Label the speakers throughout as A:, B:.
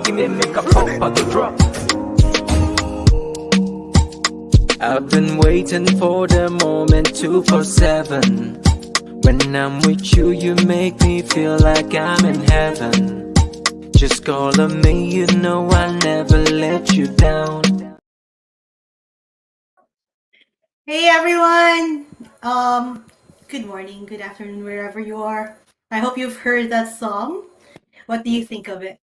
A: give me make a pop at the drop. I've been waiting for the moment 247. When I'm with you, you make me feel like I'm in heaven. Just call on me, you know I'll never let you down.
B: Hey everyone! Good morning, good afternoon, wherever you are. I hope you've heard that song. What do you think of it?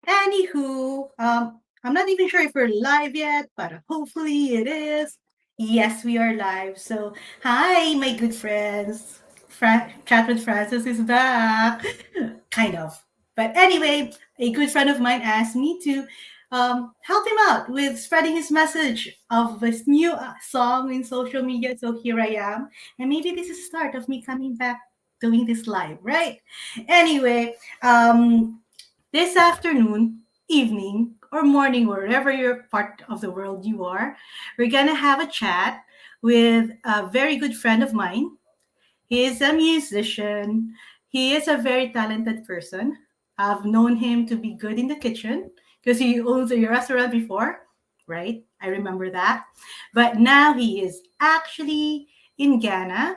B: Anywho, I'm not even sure if we're live yet, but hopefully it is. Yes, we are live. So, hi, my good friends. Chat with Francis is back. Kind of. But anyway, a good friend of mine asked me to help him out with spreading his message of this new song in social media. So here I am. And maybe this is the start of me coming back doing this live, right? Anyway, this afternoon, evening, or morning, wherever your part of the world you are, we're gonna have a chat with a very good friend of mine. He is a musician. He is a very talented person. I've known him to be good in the kitchen because he owns a restaurant before, right? I remember that. But now he is actually in Ghana.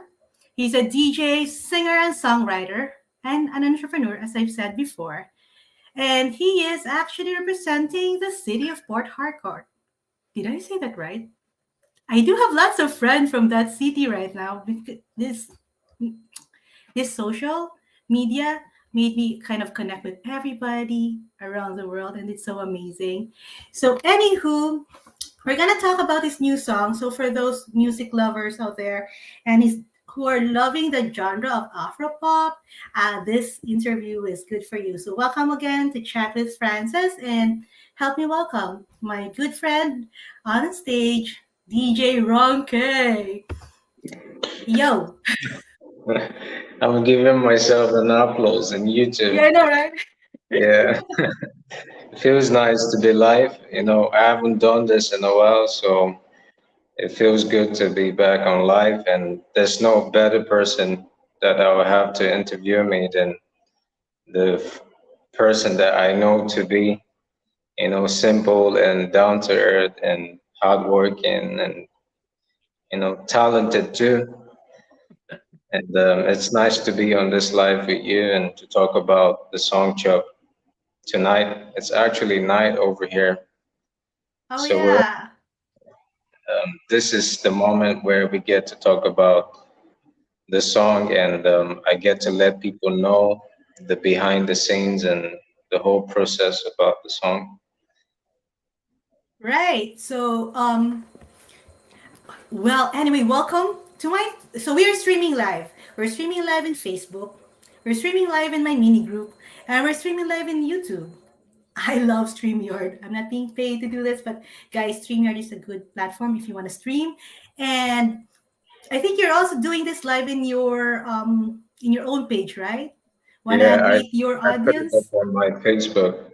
B: He's a DJ, singer, and songwriter, and an entrepreneur, as I've said before. And he is actually representing the city of Port Harcourt. Did I say that right? I do have lots of friends from that city right now. This social media made me kind of connect with everybody around the world, and it's so amazing. So, anywho, we're gonna talk about this new song. So, for those music lovers out there, and is who are loving the genre of Afropop, this interview is good for you. So, welcome again to Chat with Francis, and help me welcome my good friend on stage, DJ Ronkay. Yo,
C: I'm giving myself an applause and you
B: yeah, I
C: too.
B: know, right?
C: Yeah, it feels nice to be live. I haven't done this in a while, so it feels good to be back on live. And there's no better person that I will have to interview me than the person that I know to be, simple and down to earth and hardworking and, talented too. And it's nice to be on this live with you and to talk about the song Chop tonight. It's actually night over here.
B: Oh
C: So we're
B: yeah.
C: this is the moment where we get to talk about the song, and I get to let people know the behind the scenes and the whole process about the song.
B: Right. So, well, anyway, welcome to my. So we are streaming live. We're streaming live in Facebook. We're streaming live in my mini group, and we're streaming live in YouTube. I love StreamYard. I'm not being paid to do this, but guys, StreamYard is a good platform if you want to stream. And I think you're also doing this live in your own page, right?
C: Yeah,
B: Wanna greet your
C: I put it up
B: audience?
C: on my Facebook.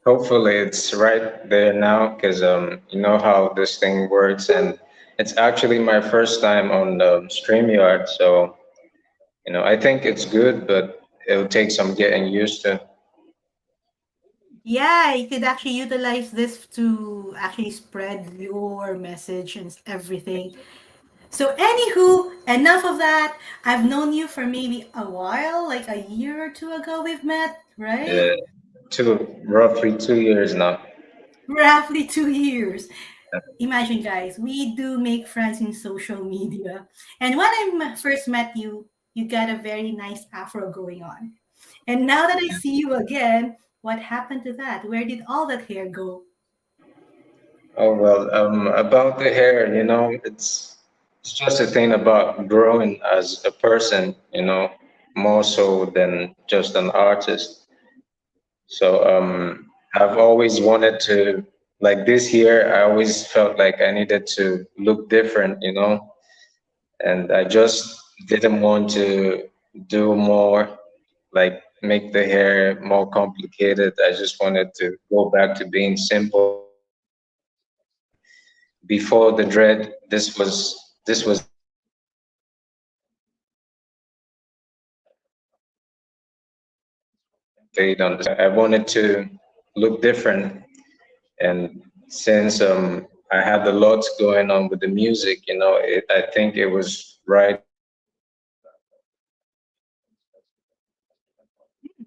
C: Hopefully, it's right there now because you know how this thing works, and it's actually my first time on StreamYard. So I think it's good, but it'll take some getting used to.
B: Yeah, you could actually utilize this to actually spread your message and everything. So, anywho, enough of that. I've known you for maybe a while, like a year or two ago, we've met, right?
C: uh, roughly 2 years now.
B: Roughly 2 years. Imagine, guys, we do make friends in social media. And when first met you, you got a very nice afro going on. And now that I see you again, what happened to that? Where did all that hair go?
C: Oh well, about the hair, it's just a thing about growing as a person, more so than just an artist. So I've always wanted to, like this year, I always felt like I needed to look different, and I just didn't want to do more, like make the hair more complicated. I just wanted to go back to being simple. Before the dread, this was fade on. I wanted to look different. And since I had a lot going on with the music, I think it was right to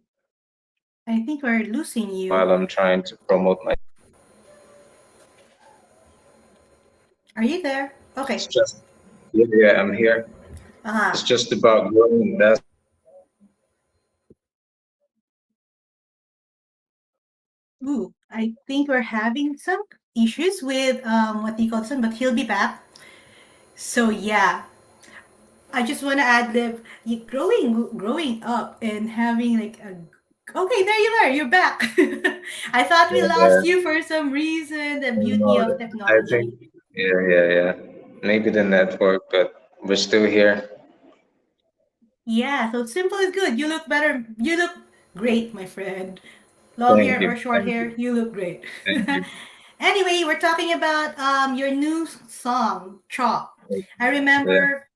B: I think we're losing you.
C: while I'm trying to promote my.
B: Are you there?
C: It's
B: Okay.
C: just yeah, yeah, I'm here. It's
B: Ah.
C: just about growing. That's
B: Ooh, I think we're having some issues with what do you call this one, but he'll be back. So yeah, I just want to add that growing up and having like a okay, there you are, you're back. I thought we
C: yeah.
B: lost you for some reason. The beauty
C: No,
B: of
C: I think
B: technology.
C: yeah, yeah, yeah. Maybe the network, but we're still here.
B: Yeah, so simple is good. You look better. You look great, my friend. Long
C: Thank
B: hair
C: you,
B: or short
C: thank
B: hair,
C: you,
B: you look great.
C: thank you.
B: Anyway, we're talking about your new song, Chop. I
C: Yeah,
B: remember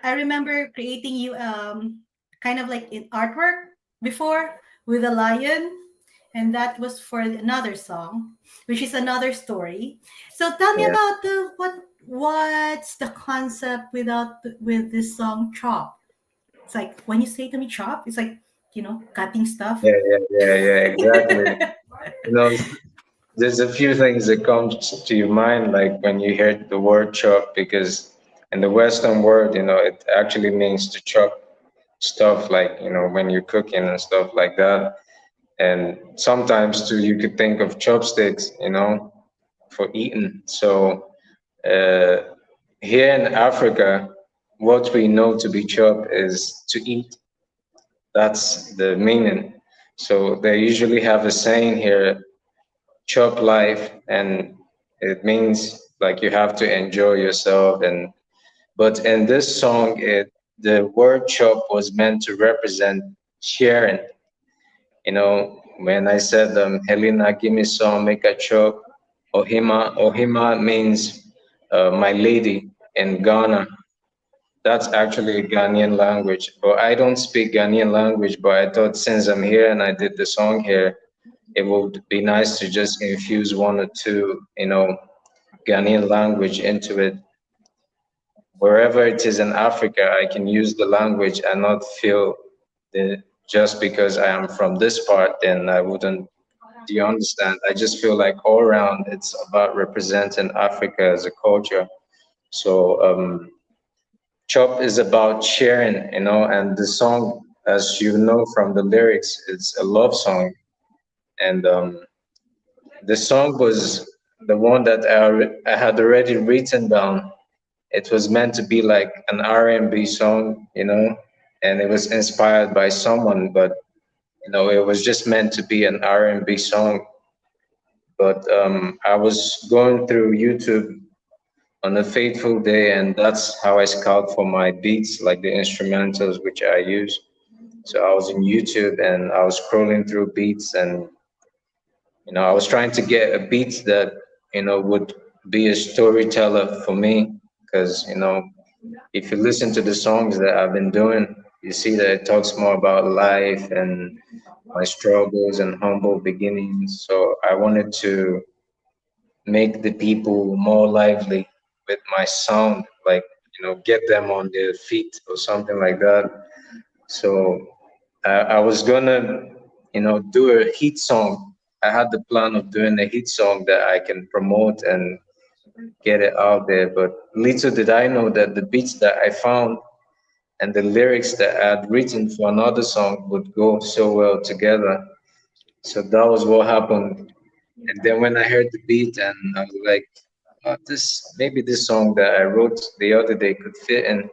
B: I remember creating you kind of like in artwork before with a lion, and that was for another song, which is another story. So tell me
C: yeah,
B: about the what's the concept with this song Chop? It's like when you say to me chop, it's like cutting stuff.
C: yeah, yeah, yeah, yeah. Exactly. You know, there's a few things that come to your mind, like when you hear the word chop, because in the Western world, it actually means to chop stuff, like when you're cooking and stuff like that. And sometimes too, you could think of chopsticks, for eating. So uh, here in Africa, what we know to be chop is to eat. That's the meaning. So they usually have a saying here, chop life, and it means like you have to enjoy yourself. And but in this song, the word chop was meant to represent sharing. When I said, Helena, give me some, make a chop. Ohima means my lady in Ghana. That's actually a Ghanaian language. But I don't speak Ghanaian language, but I thought since I'm here and I did the song here, it would be nice to just infuse one or two, Ghanaian language into it. Wherever it is in Africa, I can use the language and not feel that just because I am from this part, then I wouldn't. Do you understand? I just feel like all around it's about representing Africa as a culture. So Chop is about sharing, and the song, as you know from the lyrics, it's a love song. And the song was the one that I had already written down. It was meant to be like an R&B song, and it was inspired by someone, but it was just meant to be an R&B song. But I was going through YouTube on a fateful day, and that's how I scout for my beats, like the instrumentals which I use. So I was in YouTube and I was scrolling through beats, and I was trying to get a beat that would be a storyteller for me, because if you listen to the songs that I've been doing, you see that it talks more about life and my struggles and humble beginnings. So I wanted to make the people more lively with my sound, like get them on their feet or something like that. So I was gonna do a hit song. I had the plan of doing a hit song that I can promote and get it out there, but little did I know that the beats that I found and the lyrics that I had written for another song would go so well together. So that was what happened. And then when I heard the beat, and I was like, oh, this song that I wrote the other day could fit in.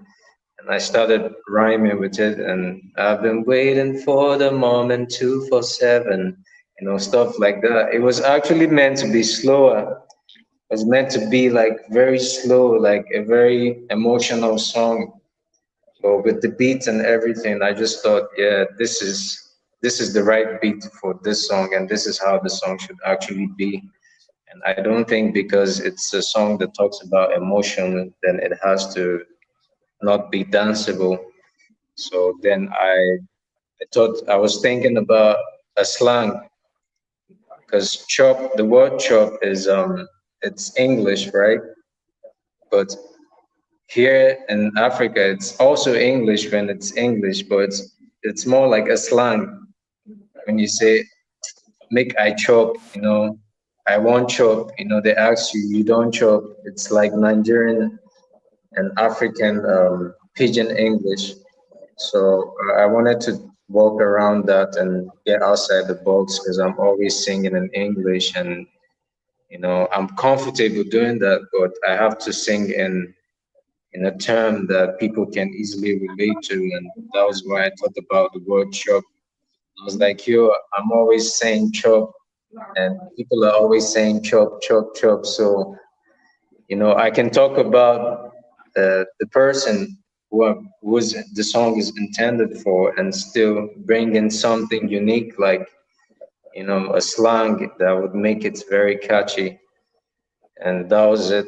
C: And I started rhyming with it. And I've been waiting for the moment 247, stuff like that. It was actually meant to be slower. It was meant to be like very slow, like a very emotional song. But with the beats and everything, I just thought, yeah, this is the right beat for this song, and this is how the song should actually be. And I don't think because it's a song that talks about emotion, then it has to not be danceable. So then I thought I was thinking about a slang, because chop, the word chop is it's English, right? But here in Africa, it's also English when it's English, but it's more like a slang when you say make I chop, I won't chop, they ask you, you don't chop. It's like Nigerian and African pidgin English. So I wanted to walk around that and get outside the box because I'm always singing in English and I'm comfortable doing that, but I have to sing in a term that people can easily relate to, and that was why I thought about the word chop. I was like, yo, I'm always saying chop, and people are always saying chop, chop, chop. So I can talk about the person who's the song is intended for, and still bring in something unique, like a slang that would make it very catchy. And that was it.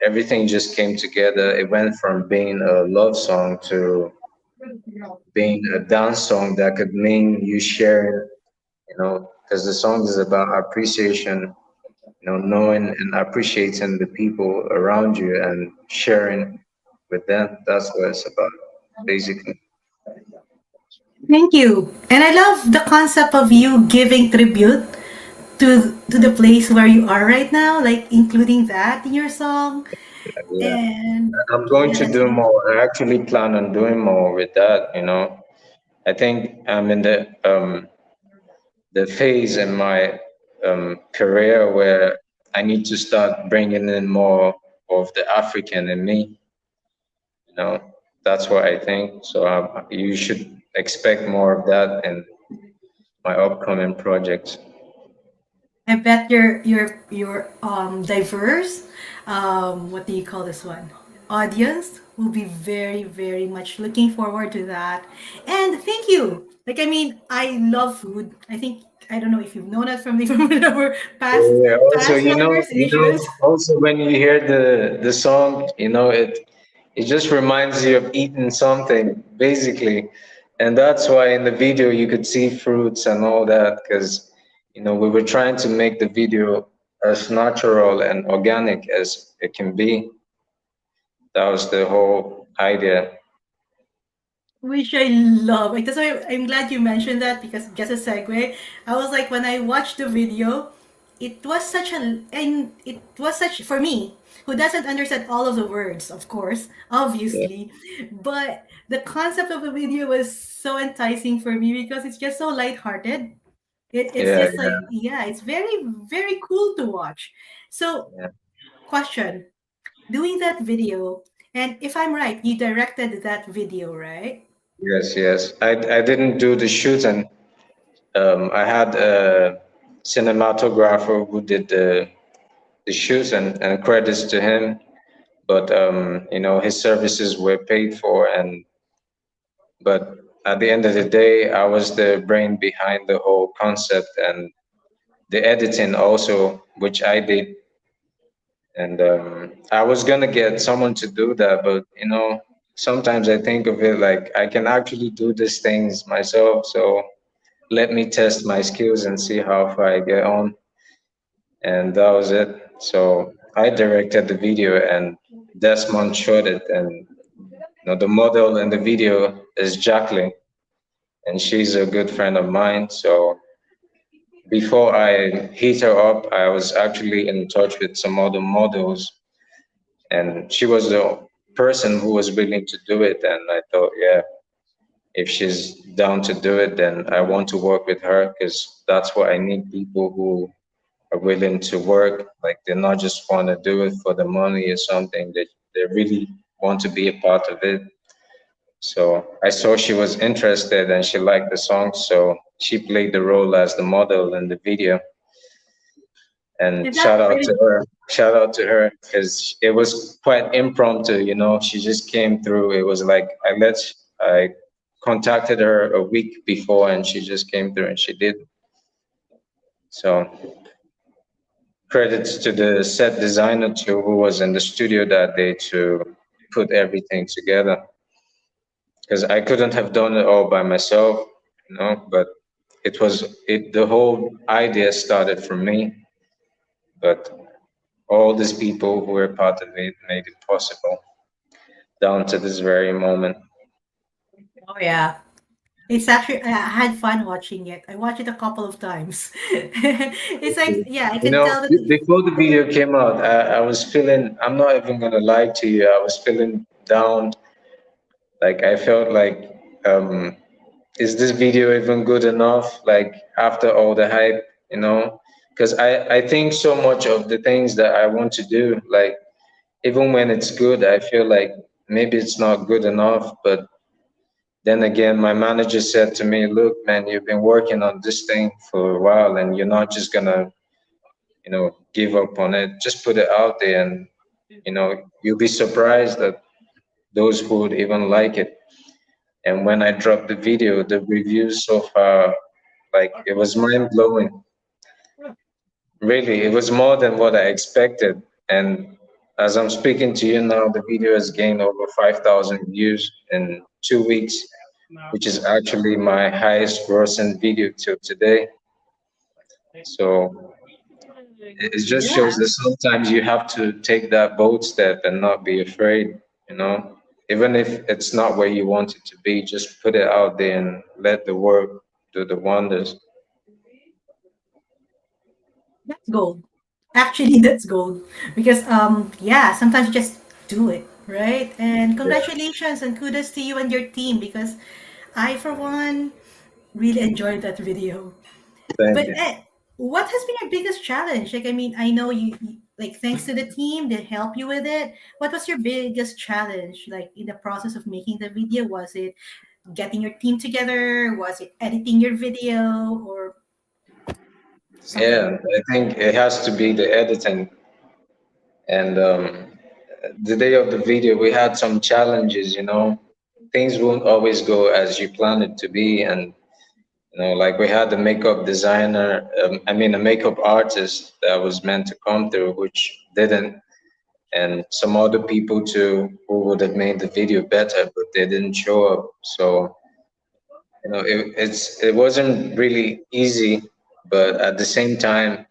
C: Everything just came together. It went from being a love song to being a dance song that could mean you sharing, because the song is about appreciation, knowing and appreciating the people around you and sharing with them. That's what it's about, basically.
B: Thank you. And I love the concept of you giving tribute to the place where you are right now, like including that in your song.
C: Yeah.
B: And
C: I'm going
B: yeah,
C: to
B: that's
C: do
B: really
C: more. I actually plan on doing more with that. I think I'm in the phase in my career where I need to start bringing in more of the African in me. You know, that's what I think. So you should expect more of that in my upcoming projects.
B: I bet your diverse what do you call this one? Audience will be very much looking forward to that. And thank you. Like I mean, I love food. I think I don't know if you've known that from me from our
C: Yeah. Also,
B: past conversations.
C: also when you hear the song, it just reminds you of eating something, basically. And that's why in the video you could see fruits and all that, because we were trying to make the video as natural and organic as it can be. That was the whole idea.
B: Which I love. Like that's why I'm glad you mentioned that because just a segue. I was like when I watched the video, it was such for me who doesn't understand all of the words, of course,
C: Yeah,
B: obviously, but the concept of the video was so enticing for me because it's just so lighthearted. It's
C: yeah,
B: just like yeah, it's very cool to watch. So,
C: yeah.
B: question: doing that video, and if I'm right, you directed that video, right?
C: Yes, yes. I didn't do the shooting. I had a cinematographer who did the shoots, and credits to him. But his services were paid for, and but at the end of the day, I was the brain behind the whole concept and the editing also, which I did. And I was gonna get someone to do that, but sometimes I think of it like I can actually do these things myself. So let me test my skills and see how far I get on. And that was it. So I directed the video, and Desmond shot it. And the model in the video is Jacqueline, and she's a good friend of mine. So before I hit her up, I was actually in touch with some other models, and she was the person who was willing to do it. And I thought, yeah, if she's down to do it, then I want to work with her because that's what I need, people who are willing to work. Like they not just want to do it for the money or something. They really want to be a part of it. So I saw she was interested and she liked the song. So she played the role as the model in the video. And
B: Is that
C: shout out to
B: pretty?
C: her. Shout out to her because it was quite impromptu. She just came through. It was like I contacted her a week before, and she just came through and she did. So credits to the set designer too, who was in the studio that day to put everything together. Because I couldn't have done it all by myself, but the whole idea started from me, but all these people who were part of it made it possible down to this very moment.
B: Oh yeah. It's actually I had fun watching it. I watched it a couple of times. It's like yeah, I
C: You
B: can
C: know,
B: tell that
C: before the video came out, I was feeling, I'm not even gonna lie to you, I was feeling down. Like, I felt like, um, is this video even good enough? Like, after all the hype, you know? Because I think so much of the things that I want to do, like, even when it's good, I feel like maybe it's not good enough. But then again, my manager said to me, look, man, you've been working on this thing for a while and you're not just gonna, give up on it. Just put it out there and, you'll be surprised that those who would even like it. And when I dropped the video, the reviews so far, like, it was mind blowing. Really, it was more than what I expected. And as I'm speaking to you now, the video has gained over 5,000 views in 2 weeks, which is actually my highest grossing video till today. So it just shows
B: yeah.
C: that sometimes you have to take that bold step and not be afraid, you know? Even if it's not where you want it to be, just put it out there and let the work do the wonders.
B: That's gold. Actually, that's gold. Because yeah, sometimes you just do it, right? And
C: Yeah,
B: congratulations and kudos to you and your team because I for one really enjoyed that video.
C: thank
B: But
C: you.
B: what has been your biggest challenge? Like I mean, I know like thanks to the team they help you with it. What was your biggest challenge like in the process of making the video? Was it getting your team together? Was it editing your video or something?
C: Yeah, I think it has to be the editing. And the day of the video, we had some challenges, things won't always go as you plan it to be. And, like, we had the makeup designer, a makeup artist that was meant to come through, which didn't. And some other people too who would have made the video better, but they didn't show up. So, it wasn't really easy, but at the same time,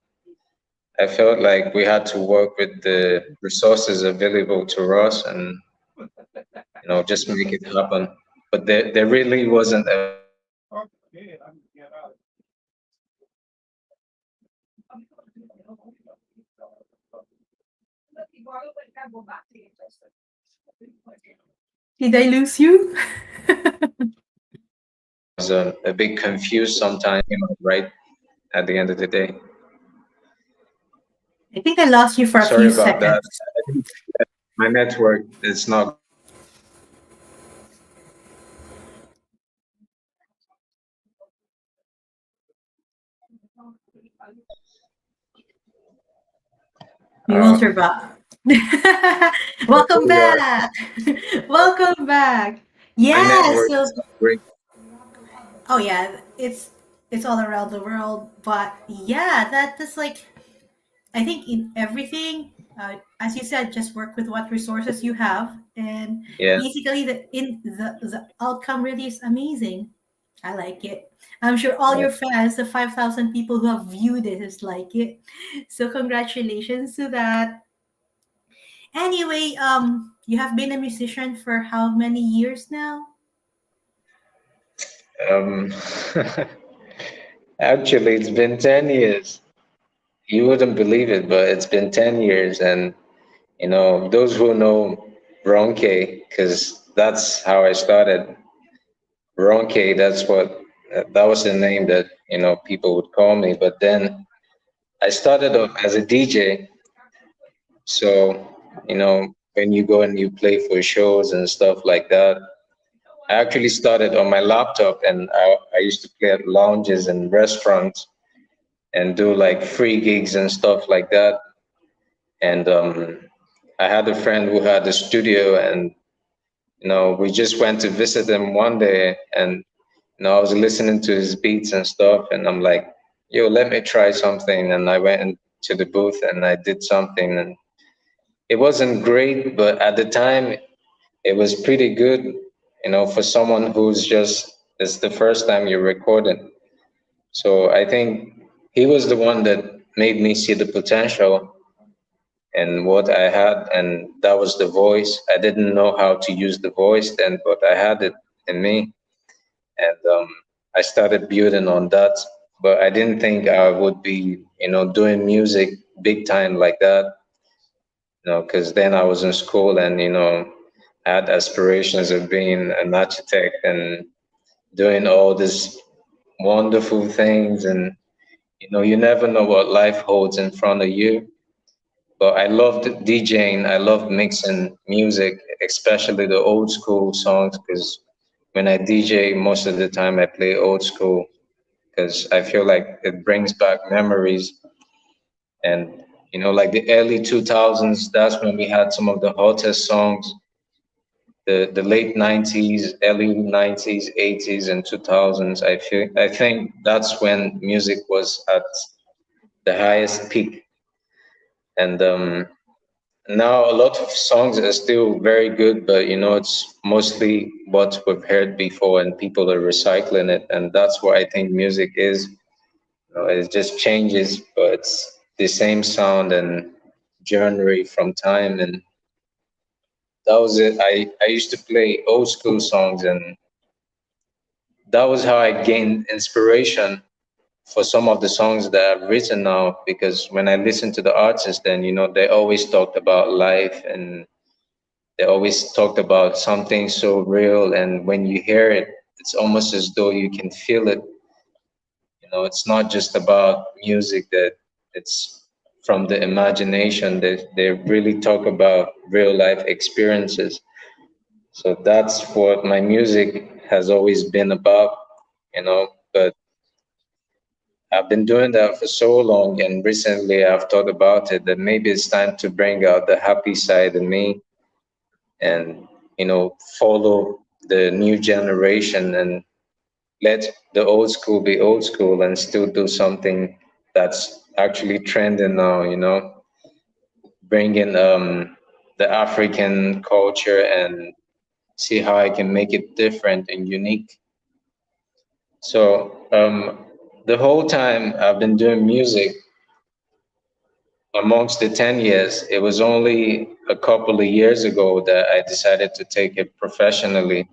C: I felt like we had to work with the resources available to us and, just make it happen. But there really wasn't a
B: Did I lose you?
C: was a bit confused sometimes, right at the end of the day.
B: I think I lost you for a
C: Sorry
B: few
C: about that.
B: seconds.
C: My network is not.
B: We will
C: Uh,
B: survive.
C: here
B: Welcome
C: we are.
B: back. Welcome back.
C: My
B: Yeah,
C: network
B: so
C: is not great.
B: oh yeah, it's all around the world, but yeah, that's like I think in everything, as you said, just work with what resources you have, and
C: Yeah.
B: basically the outcome really is amazing. I like it. I'm sure all your fans, the 5,000 people who have viewed it, is like it. So congratulations to that. Anyway, you have been a musician for how many years now?
C: Um, Actually, it's been 10 years. You wouldn't believe it, but it's been 10 years. And, those who know Ronkay, because that's how I started. Ronkay, that was the name that, people would call me. But then I started off as a DJ. So, when you go and you play for shows and stuff like that, I actually started on my laptop and I used to play at lounges and restaurants and do like free gigs and stuff like that. And I had a friend who had a studio, and we just went to visit him one day, and I was listening to his beats and stuff, and I'm like, "Yo, let me try something." And I went into the booth and I did something, and it wasn't great, but at the time it was pretty good, for someone who's just it's the first time you're recording. So I think he was the one that made me see the potential in what I had, and that was the voice. I didn't know how to use the voice then, but I had it in me, and I started building on that. But I didn't think I would be, doing music big time like that, because then I was in school and I had aspirations of being an architect and doing all these wonderful things, and you never know what life holds in front of you. But I loved DJing. I loved mixing music, especially the old school songs, because when I DJ, most of the time I play old school because I feel like it brings back memories. And, like the early 2000s, that's when we had some of the hottest songs. The late 90s, early 90s, 80s, and 2000s. I think that's when music was at the highest peak. And now a lot of songs are still very good, but it's mostly what we've heard before, and people are recycling it, and that's what I think music is. It just changes, but it's the same sound and genre from time, and that was it. I used to play old school songs, and that was how I gained inspiration for some of the songs that I've written now. Because when I listen to the artists, then they always talked about life, and they always talked about something so real, and when you hear it, it's almost as though you can feel it. It's not just about music, that it's from the imagination. They really talk about real life experiences. So that's what my music has always been about, but I've been doing that for so long, and recently I've thought about it that maybe it's time to bring out the happy side in me, and follow the new generation, and let the old school be old school and still do something that's actually trending now, bring in the African culture and see how I can make it different and unique. So the whole time I've been doing music, amongst the 10 years, it was only a couple of years ago that I decided to take it professionally.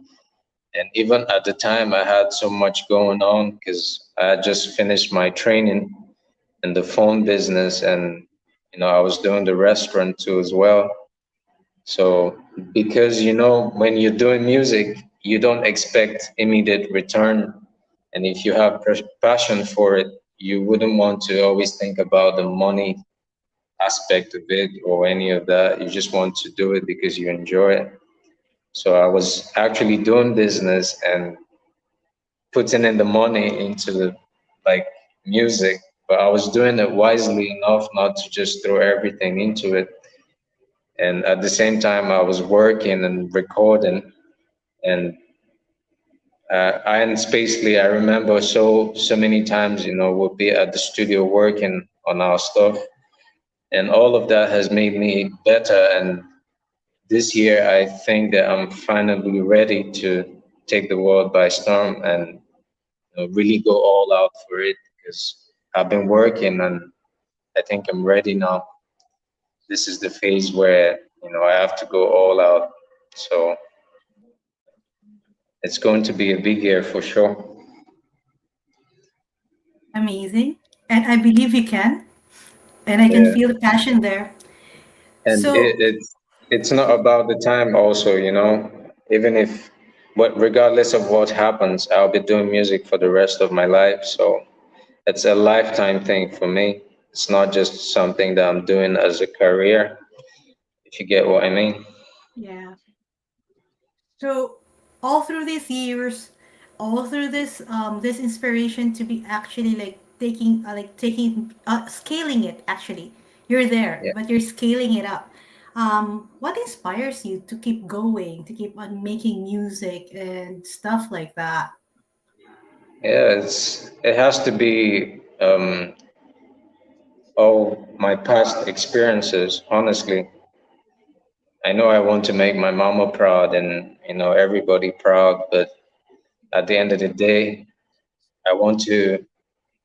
C: And even at the time, I had so much going on because I had just finished my training in the phone business, and I was doing the restaurant too as well. So because when you're doing music, you don't expect immediate return, and if you have passion for it, you wouldn't want to always think about the money aspect of it or any of that. You just want to do it because you enjoy it. So I was actually doing business and putting in the money into the like music, but I was doing it wisely enough not to just throw everything into it. And at the same time, I was working and recording, and and spacely, I remember so many times, we'll be at the studio working on our stuff, and all of that has made me better. And this year, I think that I'm finally ready to take the world by storm and really go all out for it, because I've been working and I think I'm ready now. This is the phase where I have to go all out. So it's going to be a big year for sure.
B: Amazing. And I believe you can. And I can
C: Yeah,
B: feel the passion there.
C: and
B: So,
C: it's not about the time also, even if, but regardless of what happens, I'll be doing music for the rest of my life. So it's a lifetime thing for me. It's not just something that I'm doing as a career, if you get what I mean.
B: yeah. So all through these years, all through this inspiration to be actually like taking scaling it actually. You're there,
C: Yeah.
B: but you're scaling it up. What inspires you to keep going, to keep on making music and stuff like that?
C: Yeah, it has to be all my past experiences. Honestly, I know I want to make my mama proud and everybody proud, but at the end of the day, I want to.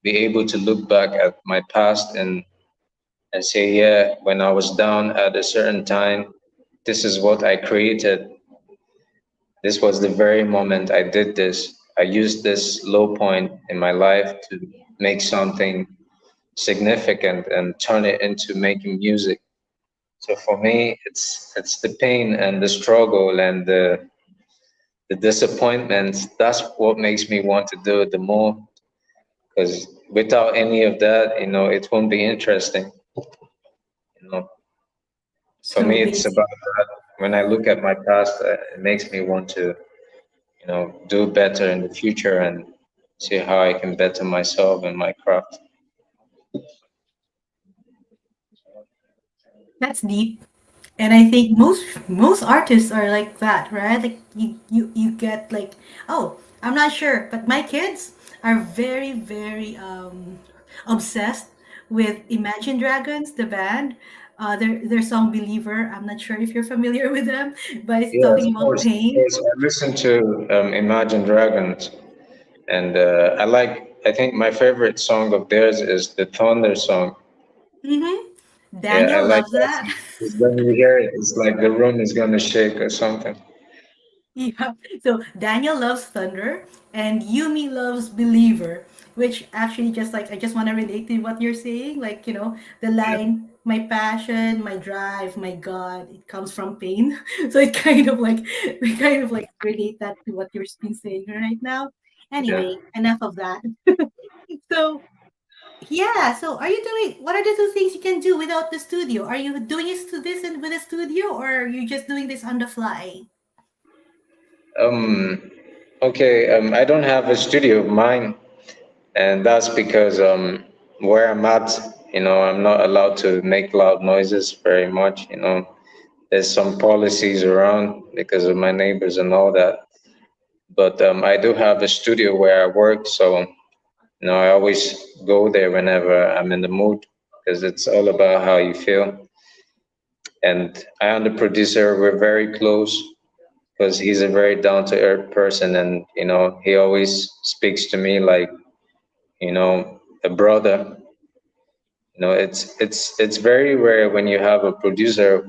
C: be able to look back at my past and say, yeah, when I was down at a certain time, this is what I created. This was the very moment I did this. I used this low point in my life to make something significant and turn it into making music. So for me, it's the pain and the struggle and the disappointments. That's what makes me want to do it the more. Because without any of that, it won't be interesting. You know, for
B: So
C: me, it's
B: basic.
C: about that. When I look at my past, it makes me want to, do better in the future and see how I can better myself and my craft.
B: That's deep. And I think most artists are like that, right? Like you get like, oh, I'm not sure, but my kids are very obsessed with Imagine Dragons, the band. Their song Believer. I'm not sure if you're familiar with them, but it's
C: Yes,
B: talking
C: of
B: about
C: course, of
B: pain.
C: course. I listen to Imagine Dragons, and I like. I think my favorite song of theirs is the Thunder song. Yeah, I
B: Daniel
C: like
B: loves
C: that
B: that.
C: song. 'Cause when you hear it, it's like the room is gonna shake or something.
B: Yeah. So Daniel loves Thunder and Yumi loves Believer, which actually just like I just want to relate to what you're saying. Like, the
C: Yeah,
B: line, my passion, my drive, my God, it comes from pain. So it kind of like we kind of like relate that to what you're been saying right now.
C: yeah.
B: Anyway, enough of that. So yeah, so are you doing what are the two things you can do without the studio? Are you doing this with a studio or are you just doing this on the fly?
C: Um. Okay. I don't have a studio of mine, and that's because where I'm at, I'm not allowed to make loud noises very much. There's some policies around because of my neighbors and all that. But I do have a studio where I work, so I always go there whenever I'm in the mood because it's all about how you feel. And I am the producer. We're very close because he's a very down to earth person, and he always speaks to me like a brother. It's very rare when you have a producer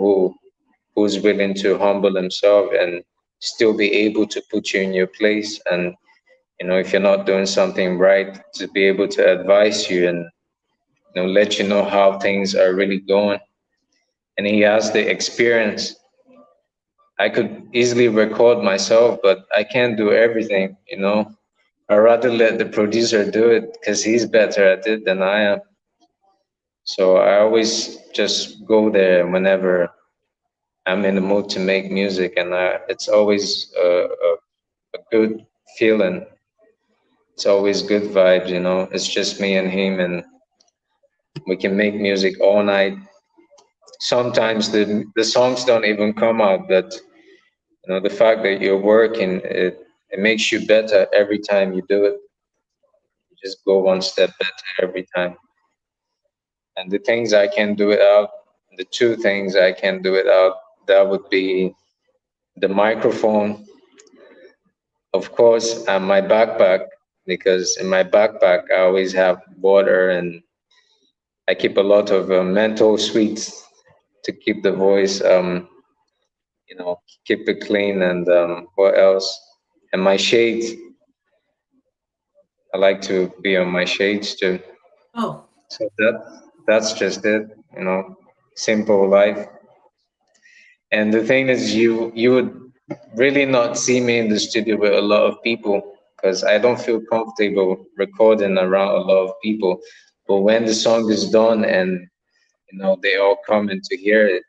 C: who's willing to humble himself and still be able to put you in your place, and if you're not doing something right, to be able to advise you and let you know how things are really going. And he has the experience. I could easily record myself, but I can't do everything. I'd rather let the producer do it because he's better at it than I am. So I always just go there whenever I'm in the mood to make music, and it's always a good feeling. It's always good vibes. It's just me and him, and we can make music all night. Sometimes the songs don't even come out, but the fact that you're working, it makes you better every time you do it. You just go one step better every time. And the things I can do without, the two things I can do without, that would be the microphone, of course, and my backpack, because in my backpack I always have water and I keep a lot of menthol sweets to keep the voice, keep it clean. And what else? And my shades. I like to be on my shades too.
B: Oh,
C: So that's just it. Simple life. And the thing is, you would really not see me in the studio with a lot of people because I don't feel comfortable recording around a lot of people. But when the song is done and they all come in to hear it,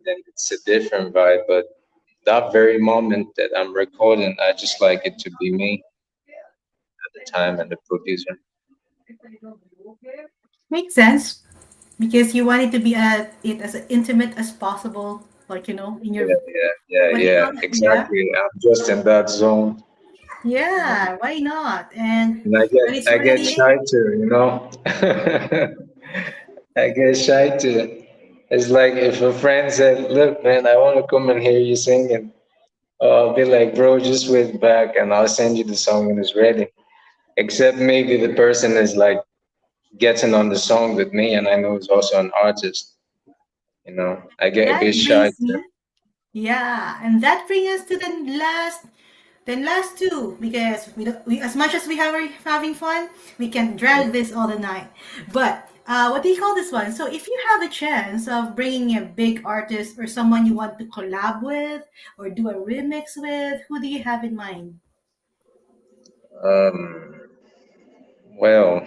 C: then it's a different vibe. But that very moment that I'm recording, I just like it to be me at the time and the producer.
B: makes sense because you want it to be it as intimate as possible, like in your
C: Yeah, yeah, yeah,
B: what do you
C: yeah,
B: call it? Yeah,
C: exactly. I'm just in that zone.
B: yeah. Why not? And
C: And
B: when it's
C: I get
B: ready,
C: shy too. I get shy too. It's like if a friend said, "Look, man, I want to come and hear you singing," I'll be like, "Bro, just wait back, and I'll send you the song when it's ready." except maybe the person is like getting on the song with me, and I know he's also an artist. I get a
B: That
C: bit shy.
B: brings me, yeah, and that brings us to the last two, because we as much as we have are having fun, we can drag this all the night. But what do you call this one? So if you have a chance of bringing a big artist or someone you want to collab with or do a remix with, who do you have in mind?
C: Um, well,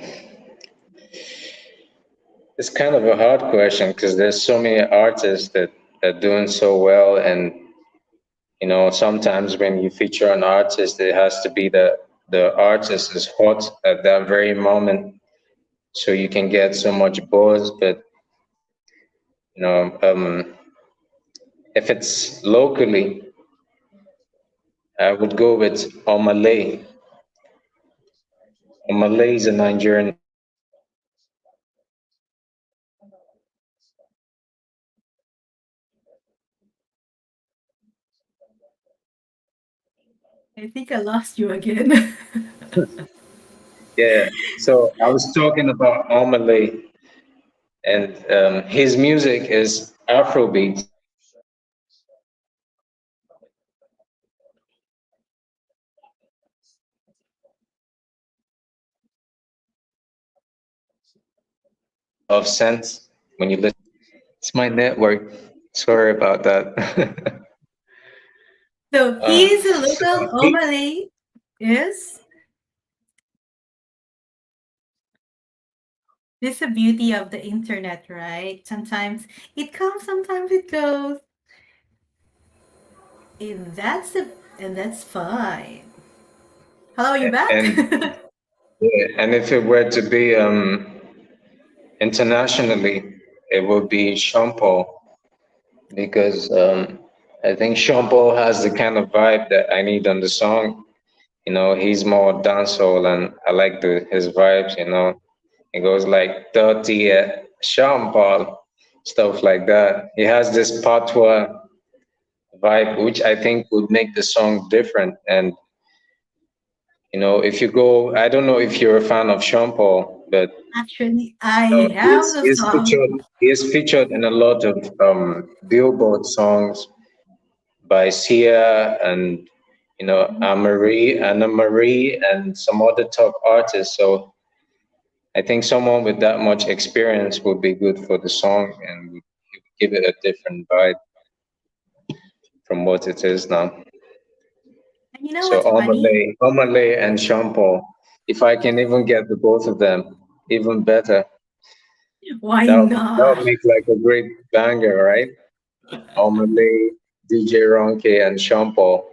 C: it's kind of a hard question because there's so many artists that are doing so well, and sometimes when you feature an artist, it has to be the artist is hot at that very moment, so you can get so much buzz. But you know, um, if it's locally, I would go with Omalay. Omalay is a Nigerian artist.
B: I think I lost you again.
C: Yeah. So I was talking about Omalay, and his music is Afrobeat. Of sense when you listen. It's my network. Sorry about that.
B: So
C: uh,
B: he's a
C: so
B: local
C: he,
B: Omalay. Yes. This is the beauty of the internet, right? Sometimes it comes, sometimes it goes. And that's fine. Hello, are you back?
C: and yeah, and if it were to be internationally, it would be Sean Paul because I think Sean Paul has the kind of vibe that I need on the song. He's more dancehall, and I like his vibes. It goes like dirty Sean Paul, stuff like that. He has this patois vibe, which I think would make the song different. And if you go, I don't know if you're a fan of Sean Paul, but
B: Actually, I have
C: he's
B: the
C: he's
B: song.
C: featured he's featured in a lot of Billboard songs by Sia and Anna Marie and some other top artists. So I think someone with that much experience would be good for the song and would give it a different vibe from what it is now.
B: And you know
C: So
B: what's funny?
C: Omalay and Sean Paul. If I can even get the both of them, even better.
B: Why
C: That would
B: not?
C: make like a great banger, right? Omalay, DJ Ronkay, and Sean Paul.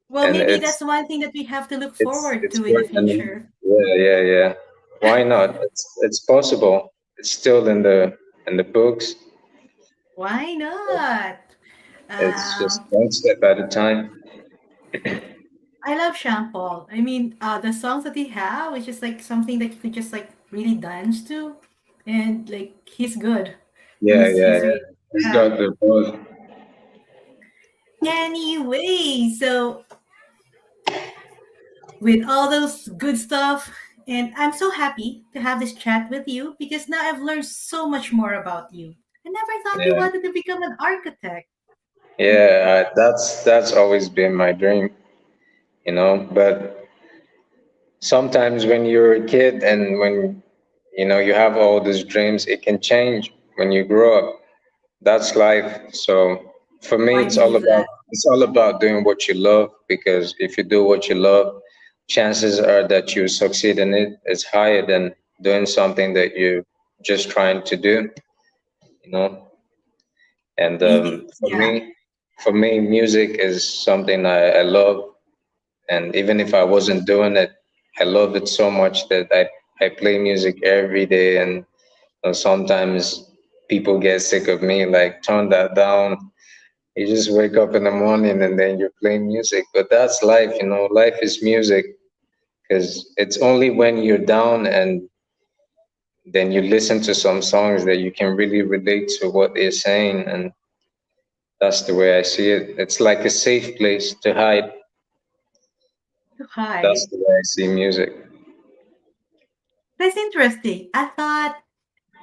B: Well,
C: And
B: maybe
C: it's
B: that's one thing that we have to look
C: it's
B: forward
C: it's
B: to in the
C: great. And
B: future.
C: yeah, yeah, yeah. Why not? It's possible. It's still in the books.
B: Why not?
C: It's just
B: Um,
C: one step at a time.
B: I love Sean Paul. I mean, the songs that he have is just like something that you could just like really dance to, and like he's good.
C: Yeah,
B: He's
C: yeah, yeah.
B: really
C: It's
B: yeah.
C: got the both.
B: Anyway, so with all those good stuff, and I'm so happy to have this chat with you because now I've learned so much more about you. I never thought you
C: Yeah,
B: wanted to become an architect.
C: yeah. That's always been my dream. But sometimes when you're a kid and when you have all these dreams, it can change when you grow up. That's life. So for
B: Oh,
C: me,
B: I
C: it's all
B: believe
C: about
B: that.
C: it's all about doing what you love, because if you do what you love, chances are that you succeed in it is higher than doing something that you're just trying to do. You know, and
B: Yeah.
C: for me, music is something I love, and even if I wasn't doing it, I love it so much that I play music every day, and sometimes people get sick of me, like turn that down. You just wake up in the morning and then you're playing music. But that's life, life is music, because it's only when you're down and then you listen to some songs that you can really relate to what they're saying. And that's the way I see it. It's like a safe place to hide. That's
B: Hi.
C: the way I see music.
B: That's interesting. I thought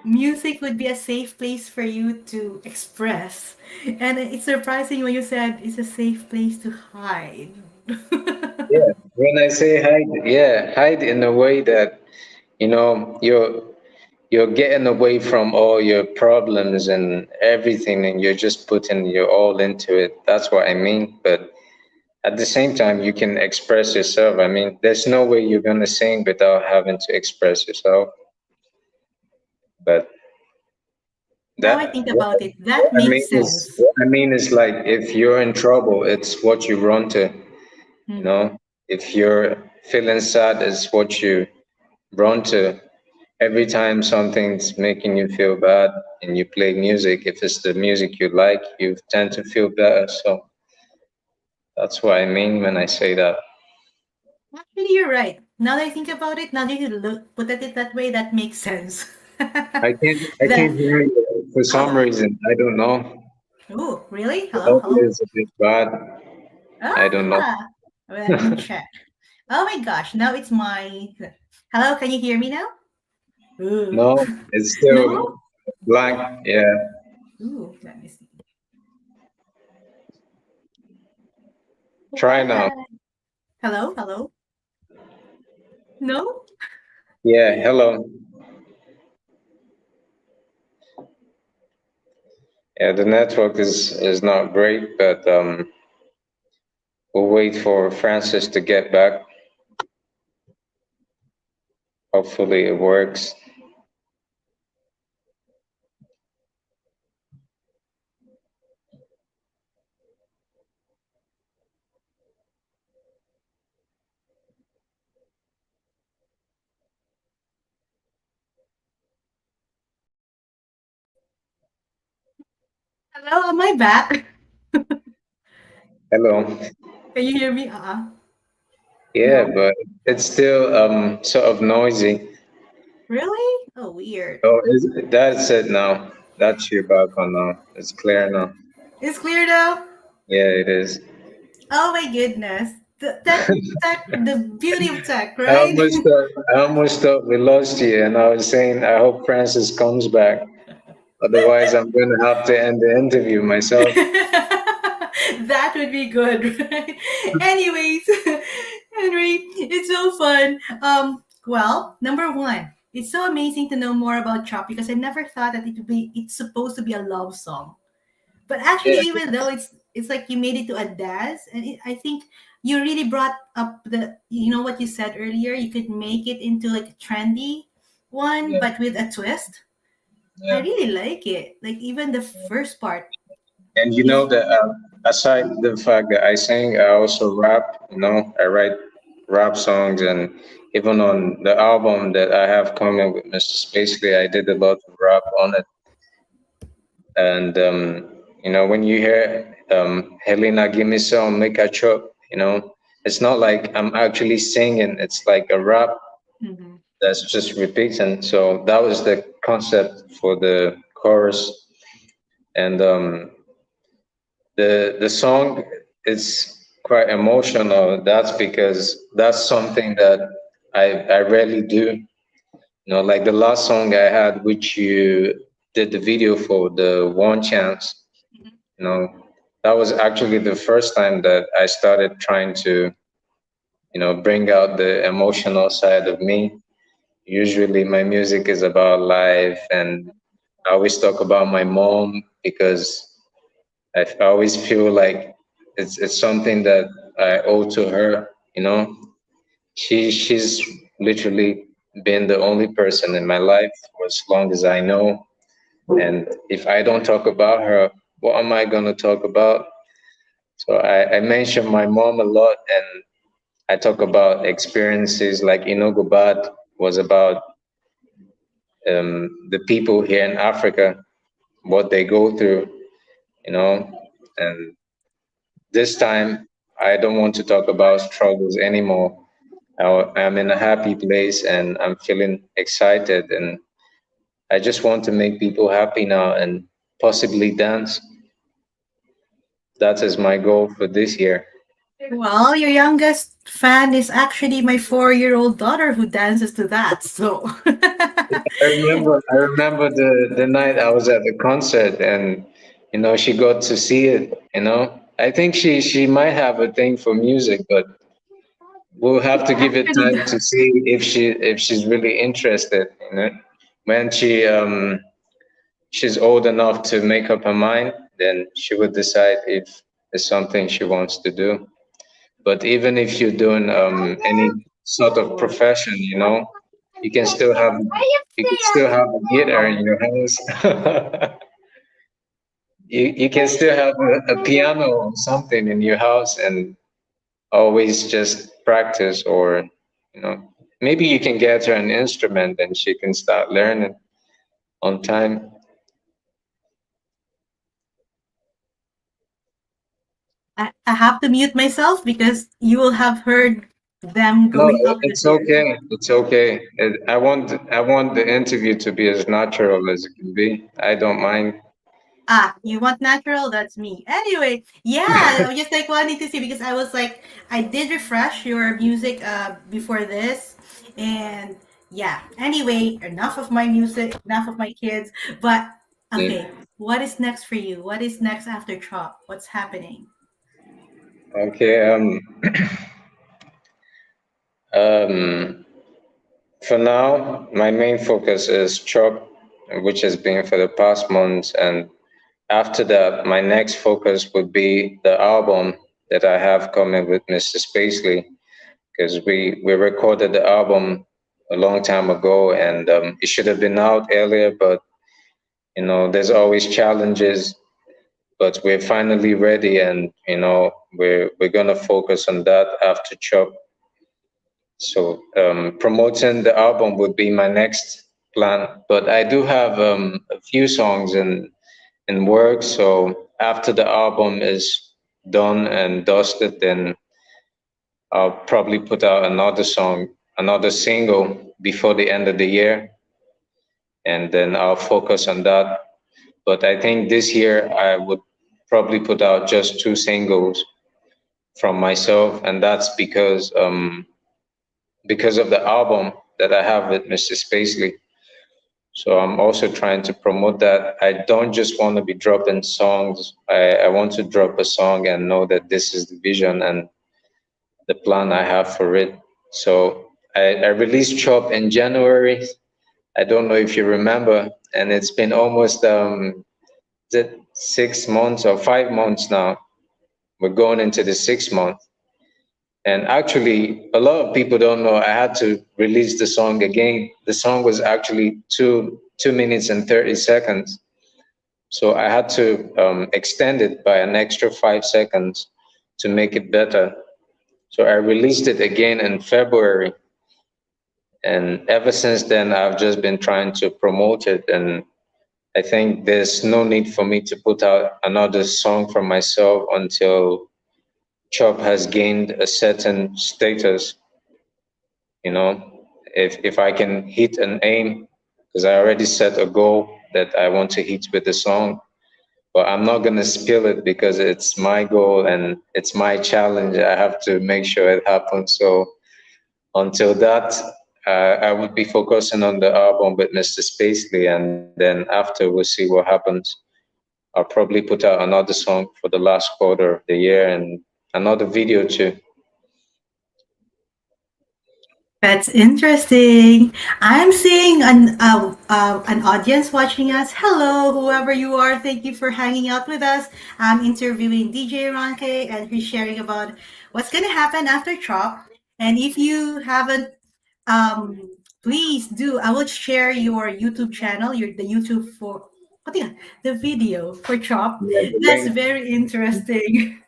B: music would be a safe place for you to express. And it's surprising when you said it's a safe place to hide.
C: Yeah, when I say hide, yeah, hide in a way that you're getting away from all your problems and everything, and you're just putting your all into it. That's what I mean. But at the same time, you can express yourself. I mean, there's no way you're gonna sing without having to express yourself. But
B: Now I
C: that
B: think
C: what
B: about it, that
C: I
B: makes
C: mean is
B: sense.
C: what I mean is like if you're in trouble, it's what you run to. You
B: Mhm.
C: know, if you're feeling sad, it's what you run to. Every time something's making you feel bad and you play music, if it's the music you like, you tend to feel better. So that's what I mean when I say that.
B: Actually, you're right. Now that I think about it, now that you put it that way, that makes sense.
C: I can't
B: That,
C: hear you for some
B: oh,
C: reason. I don't know.
B: oh, really?
C: The
B: Hello,
C: audio
B: hello?
C: is a bit bad. I don't know.
B: Ah, well, let me check. Oh my gosh, now it's my. Hello, can you hear me now? Ooh.
C: No, it's still
B: No?
C: blank. Yeah.
B: Ooh, let me see.
C: Try now.
B: What? Hello, hello? No?
C: Yeah. Hello. Yeah, the network is not great, but we'll wait for Francis to get back. Hopefully it works.
B: Hello, am I back?
C: Hello.
B: Can you hear me?
C: Yeah,
B: No?
C: but it's still sort of noisy.
B: Really? Oh, weird.
C: Oh, that's it now. That's you back on now. It's clear now.
B: It's clear now?
C: Yeah, it is.
B: Oh my goodness. Tech, the beauty of tech,
C: I
B: right?
C: almost thought, I almost thought we lost you, and I was saying I hope Francis comes back. Otherwise, I'm going to have to end the interview myself.
B: That would be good, right? Anyways, Henry, it's so fun. Well, number one, it's so amazing to know more about Chop because I never thought that it's supposed to be a love song. But actually,
C: Yeah,
B: even though it's like you made it to a dance, and I think you really brought up the what you said earlier. You could make it into like a trendy one,
C: yeah,
B: but with a twist. I
C: yeah.
B: really like it. Like even the first part.
C: And you know
B: If
C: that aside the fact that I sing, I also rap. I write rap songs, and even on the album that I have coming with Mr. Spacely, I did a lot of rap on it. And when you hear Helena, give me some, make a chop. It's not like I'm actually singing. It's like a rap
B: Mhm.
C: that's just repeating. So that was the concept for the chorus, and the song is quite emotional. That's because that's something that I rarely do. Like the last song I had, which you did the video for, the One Chance. You know, that was actually the first time that I started trying to, bring out the emotional side of me. Usually, my music is about life, and I always talk about my mom because I always feel like it's something that I owe to her. She's literally been the only person in my life for as long as I know. And if I don't talk about her, what am I gonna talk about? So I mention my mom a lot, and I talk about experiences like Inogobad was about the people here in Africa, what they go through, and this time, I don't want to talk about struggles anymore. I'm in a happy place and I'm feeling excited, and I just want to make people happy now and possibly dance. That is my goal for this year.
B: Well, your youngest fan is actually my 4-year-old daughter who dances to that. So,
C: I remember the night I was at the concert, and she got to see it. I think she might have a thing for music, but we'll have to give it
B: actually,
C: time to see if she's really interested. When she's old enough to make up her mind, then she would decide if it's something she wants to do. But even if you're doing any sort of profession, you can still have you can still have a guitar in your house. You can still have a piano or something in your house and always just practice, or maybe you can get her an instrument and she can start learning on time.
B: I have to mute myself because you will have heard them
C: No,
B: going up the
C: it's
B: stairs.
C: okay. It's okay. I want the interview to be as natural as it can be. I don't mind.
B: Ah, you want natural? That's me. Anyway, yeah, I was just like wanting to see because I was like, I did refresh your music before this, and yeah. Anyway, enough of my music, enough of my kids. But okay,
C: Yeah.
B: what is next for you? What is next after Chop? What's happening?
C: Okay. Um. For now, my main focus is Chop, which has been for the past months, and after that, my next focus would be the album that I have coming with Mr. Spacely, because we recorded the album a long time ago, and it should have been out earlier, but there's always challenges. But we're finally ready, and we're gonna focus on that after Chop. So promoting the album would be my next plan. But I do have a few songs in work. So after the album is done and dusted, then I'll probably put out another song, another single before the end of the year, and then I'll focus on that. But I think this year I would probably put out just two singles from myself, and that's because of the album that I have with Mr. Spacely. So I'm also trying to promote that. I don't just want to be dropping songs. I want to drop a song and know that this is the vision and the plan I have for it. So I released Chop in January. I don't know if you remember, and it's been almost is it 6 months or 5 months now. We're going into the 6 month. And actually, a lot of people don't know I had to release the song again. The song was actually 2 minutes and 30 seconds, so I had to extend it by an extra 5 seconds to make it better. So I released it again in February, and ever since then, I've just been trying to promote it. And I think there's no need for me to put out another song for myself until Chop has gained a certain status. If I can hit an aim, because I already set a goal that I want to hit with the song, but I'm not going to spill it because it's my goal and it's my challenge. I have to make sure it happens. So until that, I would be focusing on the album with Mr. Spacely, and then after we'll see what happens. I'll probably put out another song for the last quarter of the year and another video too.
B: That's interesting. I'm seeing an audience watching us. Hello, whoever you are. Thank you for hanging out with us. I'm interviewing DJ Ronkay, and he's sharing about what's going to happen after Chop. And if you haven't, please do. I will share your YouTube channel, the YouTube for what the video for Chop.
C: Yeah, the
B: That's
C: link.
B: very interesting.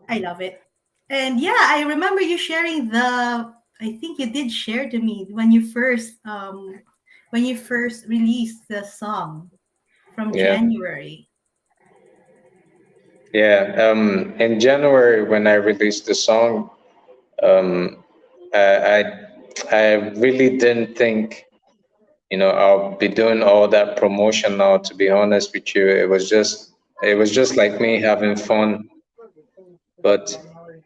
B: I love it. And yeah, I remember you sharing I think you did share to me when you first released the song from
C: Yeah.
B: January.
C: Yeah, in January when I released the song, um, I I really didn't think, I'll be doing all that promotion now. To be honest with you, it was just like me having fun. But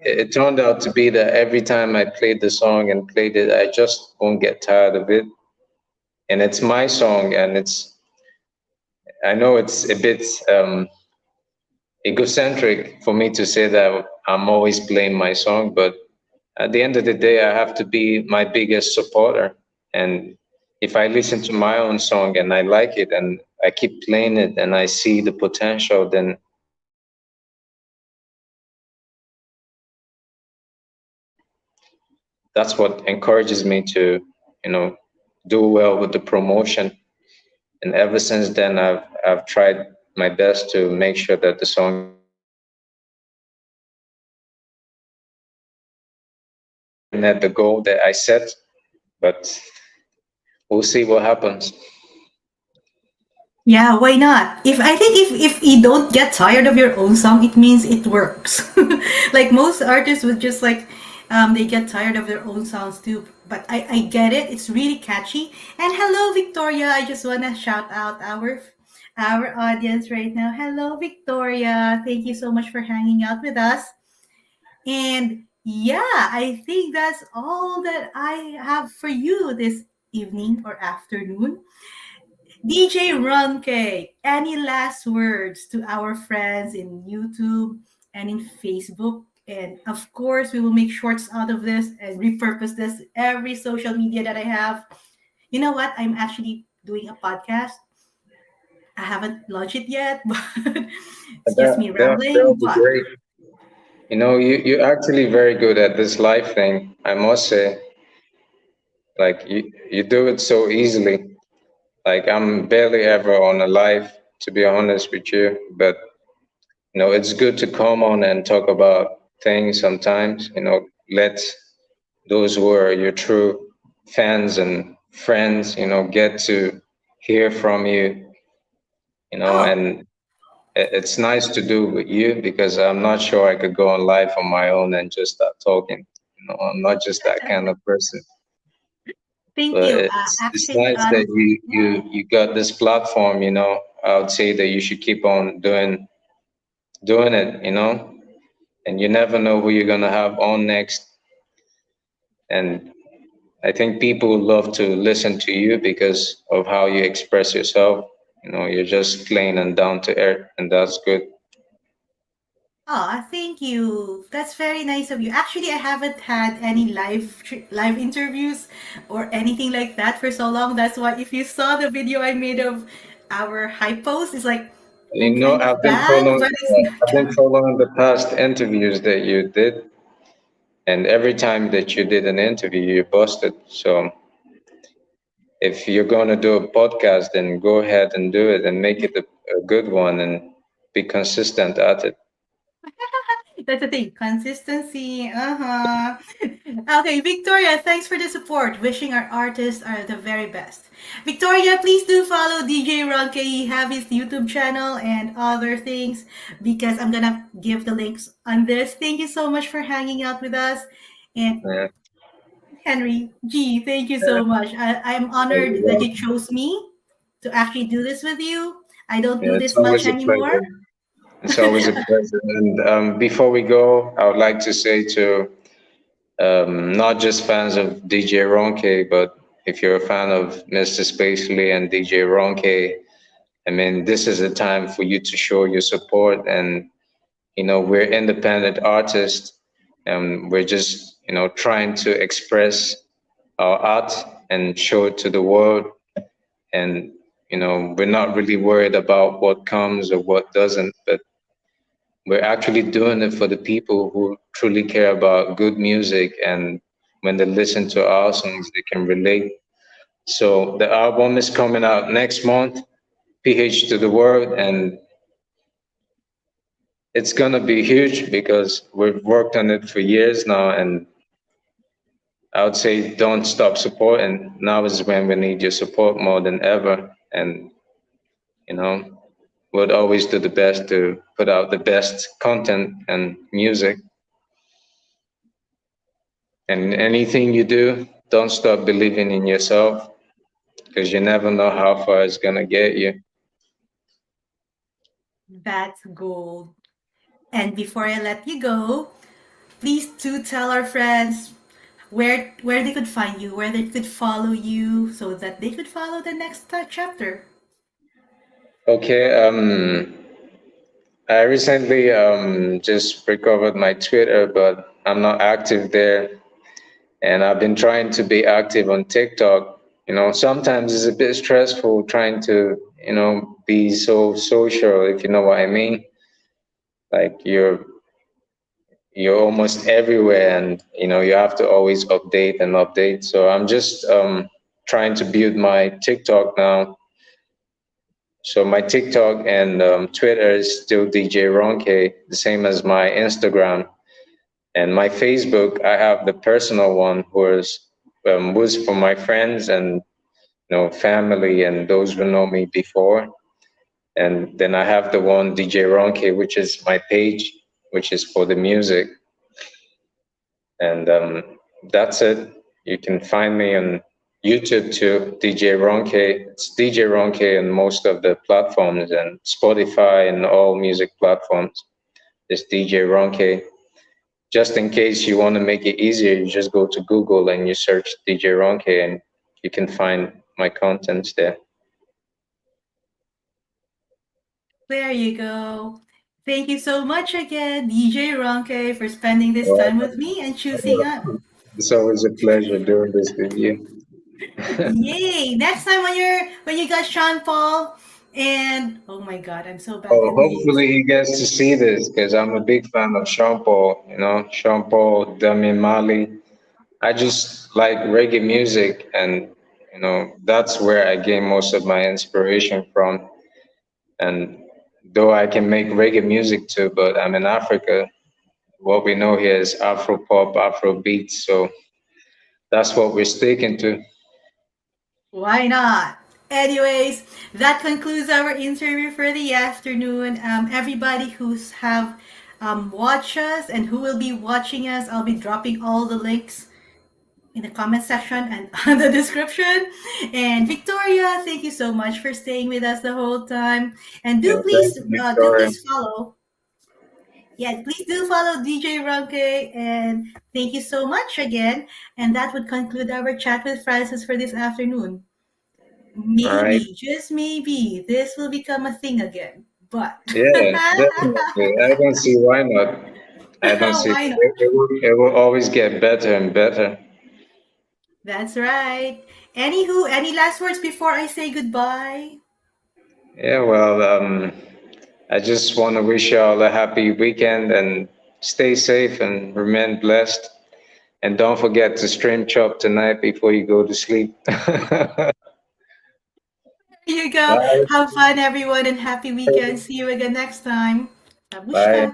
C: it turned out to be that every time I played the song and played it, I just won't get tired of it. And it's my song, and I know it's a bit egocentric for me to say that I'm always playing my song, but at the end of the day, I have to be my biggest supporter. And if I listen to my own song and I like it and I keep playing it and I see the potential, then that's what encourages me to, you know, do well with the promotion. And ever since then, I've tried my best to make sure that the song is met the goal that I set, but we'll see what happens.
B: Yeah, why not? If I think if you don't get tired of your own song, it means it works. Like most artists would just like they get tired of their own songs too. But I get it. It's really catchy. And hello Victoria. I just wanna shout out our audience right now. Hello Victoria. Thank you so much for hanging out with us. And yeah, I think that's all that I have for you this evening or afternoon. DJ Ronkay, any last words to our friends in YouTube and in Facebook? And of course, we will make shorts out of this and repurpose this every social media that I have. You know what? I'm actually doing a podcast. I haven't launched it yet, but it's just me
C: That'll
B: rambling.
C: be
B: But
C: great. You know, you're actually very good at this live thing, I must say. Like you do it so easily. Like I'm barely ever on a live, to be honest with you. But you know, it's good to come on and talk about things sometimes. You know, let those who are your true fans and friends, you know, get to hear from you. You know,
B: oh,
C: and it's nice to do with you because I'm not sure I could go on live on my own and just start talking. You know, I'm not just that kind of person.
B: thank
C: But
B: you.
C: it's
B: Actually,
C: nice that
B: yeah.
C: you got this platform. You know, I would say that you should keep on doing it. You know, and you never know who you're gonna have on next. And I think people love to listen to you because of how you express yourself. You know, you're just plain and down to earth, and that's good.
B: Oh, thank you. That's very nice of you. Actually, I haven't had any live interviews or anything like that for so long. That's why if you saw the video I made of our high post, it's like I'm
C: You know,
B: kind of bad, but it's not
C: I've been
B: good.
C: following the past interviews that you did, and every time that you did an interview, you busted. So if you're going to do a podcast, then go ahead and do it and make it a good one and be consistent at it.
B: That's the thing. Consistency. Uh-huh. Okay, Victoria, thanks for the support. Wishing our artists are the very best. Victoria, please do follow DJ Ronkay. He have his YouTube channel and other things because I'm gonna give the links on this. Thank you so much for hanging out with us. And
C: Yeah,
B: Henry G, thank you
C: yeah,
B: so much. I'm
C: yeah, you're
B: honored that you
C: welcome.
B: chose me to actually do this with you. I don't
C: Yeah,
B: do
C: it's
B: this much
C: always a
B: anymore.
C: pleasure. It's always a pleasure. And before we go, I would like to say to not just fans of DJ Ronkay, but if you're a fan of Mr. Spacely and DJ Ronkay, I mean, this is a time for you to show your support. And, you know, we're independent artists and we're just, you know, trying to express our art and show it to the world. And, you know, we're not really worried about what comes or what doesn't, but we're actually doing it for the people who truly care about good music. And when they listen to our songs, they can relate. So the album is coming out next month, PH to the World, and it's gonna be huge because we've worked on it for years now, and I would say don't stop supporting. Now is when we need your support more than ever, and you know we'll always do the best to put out the best content and music. And anything you do, don't stop believing in yourself because you never know how far it's gonna get you.
B: That's gold. And before I let you go, please do tell our friends where they could find you, where they could follow you, so that they could follow the next chapter.
C: Okay. I recently just recovered my Twitter, but I'm not active there. And I've been trying to be active on TikTok. You know, sometimes it's a bit stressful trying to, be so social, if you know what I mean. Like you're almost everywhere, and you have to always update and update. So I'm just trying to build my TikTok now. So my TikTok and Twitter is still DJ Ronkay, the same as my Instagram. And my Facebook, I have the personal one, was for my friends and family and those who know me before. And then I have the one DJ Ronke, which is my page, which is for the music. And that's it. You can find me on YouTube too, DJ Ronke. It's DJ Ronke on most of the platforms and Spotify and all music platforms. It's DJ Ronke. Just in case you want to make it easier, you just go to Google and you search DJ Ronke and you can find my contents there.
B: There you go. Thank you so much again, DJ Ronke, for spending this
C: Well,
B: time with me and choosing up.
C: it's always a pleasure doing this with you.
B: Yay! Next time when you got Sean Paul, and oh my God, I'm so bad
C: Oh,
B: with names.
C: hopefully he gets to see this because I'm a big fan of Sean Paul. Sean Paul, Dami Mali. I just like reggae music, and that's where I gain most of my inspiration from. And though I can make reggae music too, but I'm in Africa. What we know here is Afro pop, Afro beats. So that's what we're sticking to.
B: Why not? Anyways, that concludes our interview for the afternoon. Everybody who's have watched us and who will be watching us, I'll be dropping all the links in the comment section and on the description. And Victoria, thank you so much for staying with us the whole time. And
C: And thank you,
B: do
C: Victoria.
B: please follow. Yeah, please do follow DJ Ronkay, and thank you so much again. And that would conclude our chat with Francis for this afternoon.
C: All right.
B: Maybe, just maybe, this will become a thing again. But
C: Yeah, definitely. I don't see why not. I don't see
B: why not?
C: it will always get better and better.
B: That's right. Anywho, any last words before I say goodbye?
C: Yeah, well, I just want to wish you all a happy weekend and stay safe and remain blessed. And don't forget to stream chop tonight before you go to sleep.
B: There you go.
C: Bye.
B: Have fun, everyone, and happy weekend. See you again next time.
C: Bye.
B: Babushka.